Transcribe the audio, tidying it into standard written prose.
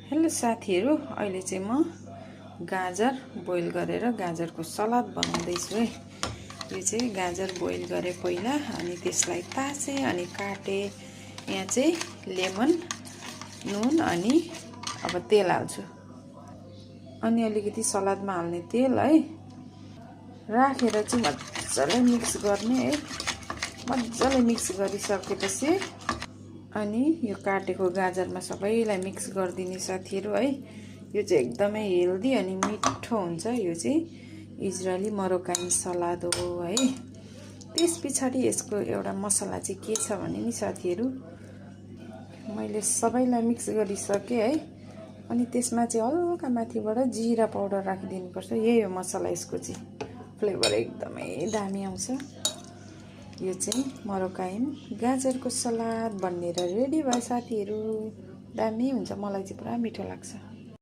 Hello साथीहरु, अहिले चाहिँ म गाजर बोइल गरेर गाजरको सलाद बनाउँदैछु है। यो चाहिँ गाजर बोइल गरे पहिला अनि त्यसलाई तासे अनि काटे। यहाँ चाहिँ लेमन, नुन अनि अब तेल हाल्छु। अनि अलिकति सलादमा हाल्ने तेल है राखेर चाहिँ मज्जाले मिक्स गर्ने है। मज्जाले मिक्स गरिसकेपछि अनि यो काटेको गाजरमा सबैलाई मिक्स गरिदिने साथीहरु है। यो चाहिँ एकदमै हेल्दी अनि मिठो हुन्छ। यो चाहिँ इजरायली मरोक्कानी सलाद हो है। त्यसपछि यसको एउटा मसला चाहिँ के छ भने नि साथीहरु, मैले सबैलाई मिक्स गरिसके है। अनि त्यसमा चाहिँ हल्का माथिबाट जिरा पाउडर राखिदिनु पर्छ। यही हो मसला, यसको चाहिँ फ्लेभर एकदमै दामी आउँछ। यो चाहिँ मरोक्कानी गाजरको सलाद बनेर रेडी भयो साथीहरु। दामी हुन्छ, मलाई चाहिँ पुरा मिठो लाग्छ।